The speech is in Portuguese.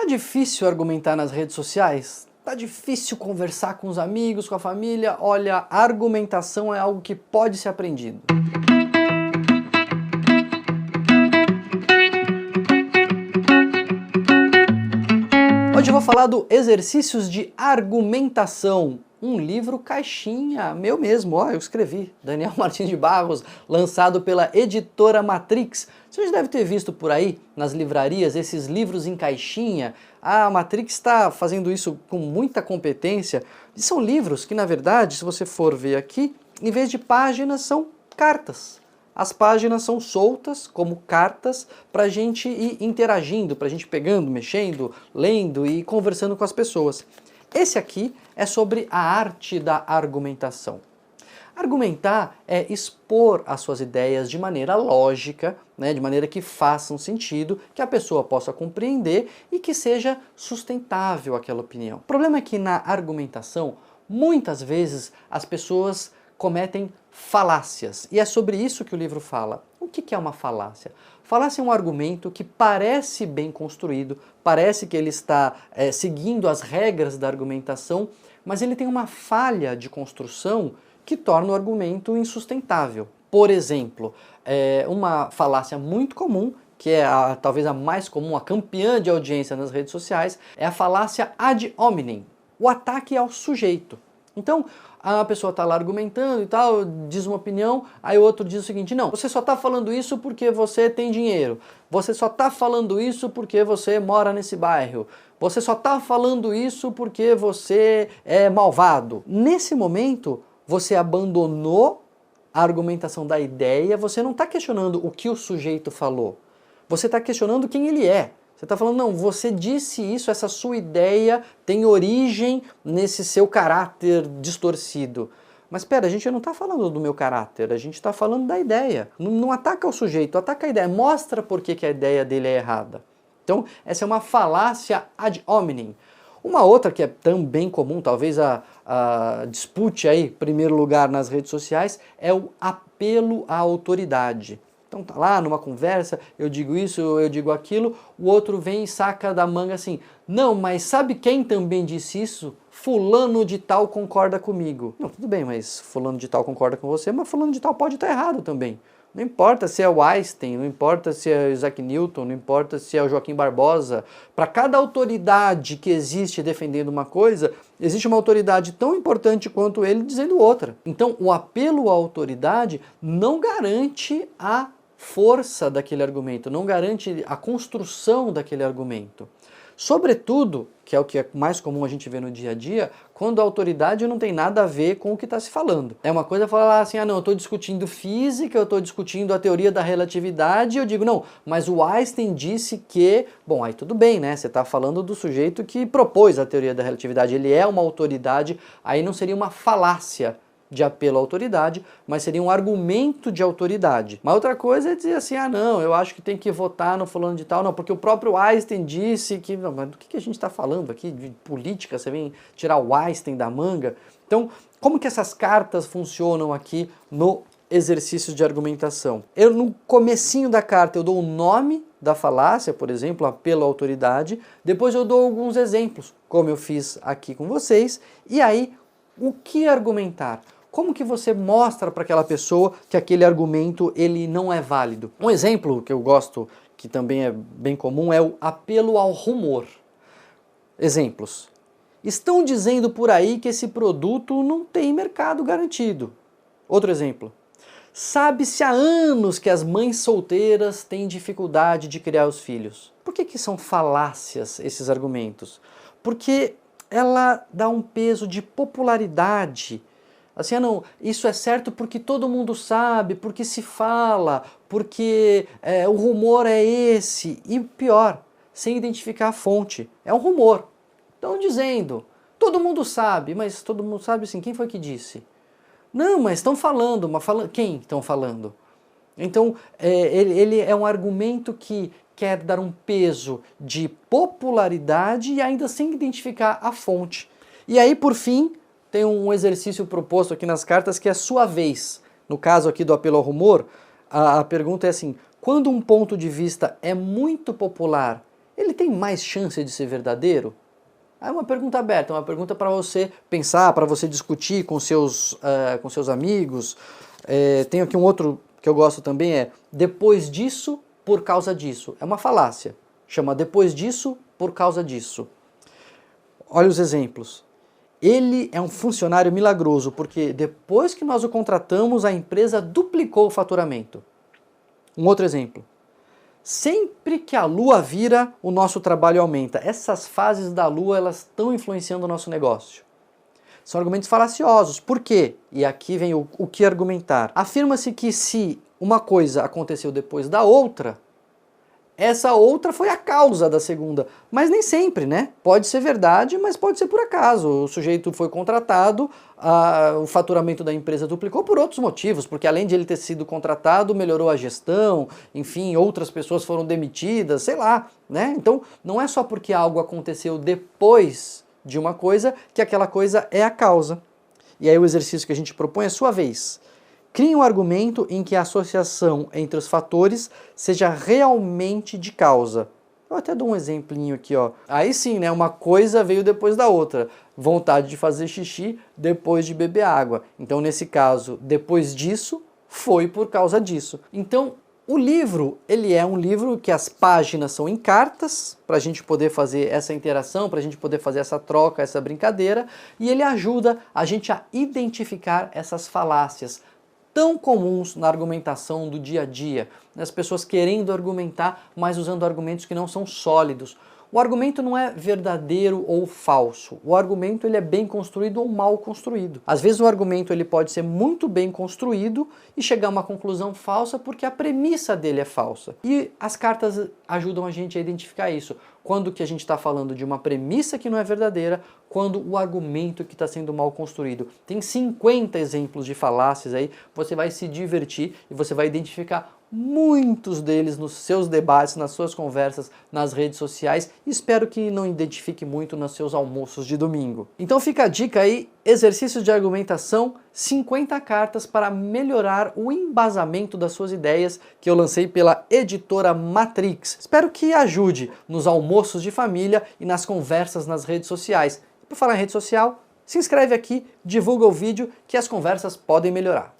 Tá difícil argumentar nas redes sociais? Tá difícil conversar com os amigos, com a família? Olha, a argumentação é algo que pode ser aprendido. Hoje eu vou falar do Exercícios de Argumentação, um livro caixinha, meu mesmo, ó, eu escrevi, Daniel Martins de Barros, lançado pela editora Matrix. Você já deve ter visto por aí, nas livrarias, esses livros em caixinha. A Matrix está fazendo isso com muita competência. E são livros que, na verdade, se você for ver aqui, em vez de páginas, são cartas. As páginas são soltas, como cartas, para a gente ir interagindo, para a gente pegando, mexendo, lendo e conversando com as pessoas. Esse aqui é sobre a arte da argumentação. Argumentar é expor as suas ideias de maneira lógica, né, de maneira que façam sentido, que a pessoa possa compreender e que seja sustentável aquela opinião. O problema é que na argumentação, muitas vezes as pessoas cometem falácias. E é sobre isso que o livro fala. O que é uma falácia? Falácia é um argumento que parece bem construído, parece que ele está seguindo as regras da argumentação, mas ele tem uma falha de construção que torna o argumento insustentável. Por exemplo, uma falácia muito comum, que é talvez a mais comum, a campeã de audiência nas redes sociais, é a falácia ad hominem, o ataque ao sujeito. Então, a pessoa está lá argumentando e tal, diz uma opinião, aí o outro diz o seguinte: não, você só está falando isso porque você tem dinheiro, você só está falando isso porque você mora nesse bairro, você só está falando isso porque você é malvado. Nesse momento, você abandonou a argumentação da ideia, você não está questionando o que o sujeito falou, você está questionando quem ele é. Você está falando, não, você disse isso, essa sua ideia tem origem nesse seu caráter distorcido. Mas espera, a gente não está falando do meu caráter, a gente está falando da ideia. Não ataca o sujeito, ataca a ideia, mostra por que a ideia dele é errada. Então, essa é uma falácia ad hominem. Uma outra que é também comum, talvez a dispute aí, em primeiro lugar nas redes sociais, é o apelo à autoridade. Então tá lá numa conversa, eu digo isso, eu digo aquilo, o outro vem e saca da manga assim: não, mas sabe quem também disse isso? Fulano de tal concorda comigo. Não, tudo bem, mas fulano de tal concorda com você, mas fulano de tal pode estar errado também. Não importa se é o Einstein, não importa se é o Isaac Newton, não importa se é o Joaquim Barbosa. Para cada autoridade que existe defendendo uma coisa, existe uma autoridade tão importante quanto ele dizendo outra. Então o apelo à autoridade não garante a força daquele argumento, não garante a construção daquele argumento. Sobretudo, que é o que é mais comum a gente ver no dia a dia, quando a autoridade não tem nada a ver com o que está se falando. É uma coisa falar assim, ah não, eu estou discutindo física, eu estou discutindo a teoria da relatividade, e eu digo, não, mas o Einstein disse que... Bom, aí tudo bem, né? Você está falando do sujeito que propôs a teoria da relatividade, ele é uma autoridade, aí não seria uma falácia de apelo à autoridade, mas seria um argumento de autoridade. Uma outra coisa é dizer assim, ah não, eu acho que tem que votar no fulano de tal, não, porque o próprio Einstein disse que... Não, mas do que a gente está falando aqui? De política, você vem tirar o Einstein da manga? Então, como que essas cartas funcionam aqui no exercício de argumentação? Eu, no comecinho da carta, eu dou o nome da falácia, por exemplo, apelo à autoridade, depois eu dou alguns exemplos, como eu fiz aqui com vocês, e aí, o que argumentar? Como que você mostra para aquela pessoa que aquele argumento ele não é válido? Um exemplo que eu gosto, que também é bem comum, é o apelo ao rumor. Exemplos. Estão dizendo por aí que esse produto não tem mercado garantido. Outro exemplo. Sabe-se há anos que as mães solteiras têm dificuldade de criar os filhos. Por que são falácias esses argumentos? Porque ela dá um peso de popularidade. Assim, ah não, isso é certo porque todo mundo sabe, porque se fala, porque o rumor é esse. E pior, sem identificar a fonte. É um rumor. Estão dizendo, todo mundo sabe, mas todo mundo sabe assim, quem foi que disse? Não, mas estão falando, mas quem estão falando? Então, ele é um argumento que quer dar um peso de popularidade e ainda sem identificar a fonte. E aí, por fim, tem um exercício proposto aqui nas cartas que é a sua vez. No caso aqui do apelo ao rumor, a pergunta é assim: quando um ponto de vista é muito popular, ele tem mais chance de ser verdadeiro? É uma pergunta aberta, uma pergunta para você pensar, para você discutir com seus amigos. Tem aqui um outro que eu gosto também, depois disso, por causa disso. É uma falácia, chama depois disso, por causa disso. Olha os exemplos. Ele é um funcionário milagroso, porque depois que nós o contratamos, a empresa duplicou o faturamento. Um outro exemplo. Sempre que a lua vira, o nosso trabalho aumenta. Essas fases da lua, elas estão influenciando o nosso negócio. São argumentos falaciosos. Por quê? E aqui vem o que argumentar. Afirma-se que se uma coisa aconteceu depois da outra, essa outra foi a causa da segunda. Mas nem sempre, né? Pode ser verdade, mas pode ser por acaso. O sujeito foi contratado, o faturamento da empresa duplicou por outros motivos, porque além de ele ter sido contratado, melhorou a gestão, enfim, outras pessoas foram demitidas, sei lá, né? Então, não é só porque algo aconteceu depois de uma coisa que aquela coisa é a causa. E aí o exercício que a gente propõe é sua vez. Crie um argumento em que a associação entre os fatores seja realmente de causa. Eu até dou um exemplinho aqui, ó. Aí sim, né? Uma coisa veio depois da outra. Vontade de fazer xixi depois de beber água. Então, nesse caso, depois disso, foi por causa disso. Então, o livro, ele é um livro que as páginas são em cartas, para a gente poder fazer essa interação, para a gente poder fazer essa troca, essa brincadeira, e ele ajuda a gente a identificar essas falácias tão comuns na argumentação do dia a dia, as pessoas querendo argumentar, mas usando argumentos que não são sólidos. O argumento não é verdadeiro ou falso, o argumento ele é bem construído ou mal construído. Às vezes o argumento ele pode ser muito bem construído e chegar a uma conclusão falsa porque a premissa dele é falsa. E as cartas ajudam a gente a identificar isso. Quando que a gente está falando de uma premissa que não é verdadeira, quando o argumento que está sendo mal construído. Tem 50 exemplos de falácias aí, você vai se divertir e você vai identificar muitos deles nos seus debates, nas suas conversas, nas redes sociais. Espero que não identifique muito nos seus almoços de domingo. Então fica a dica aí, exercícios de argumentação, 50 cartas para melhorar o embasamento das suas ideias, que eu lancei pela editora Matrix. Espero que ajude nos almoços de família e nas conversas nas redes sociais. Por falar em rede social, se inscreve aqui, divulga o vídeo que as conversas podem melhorar.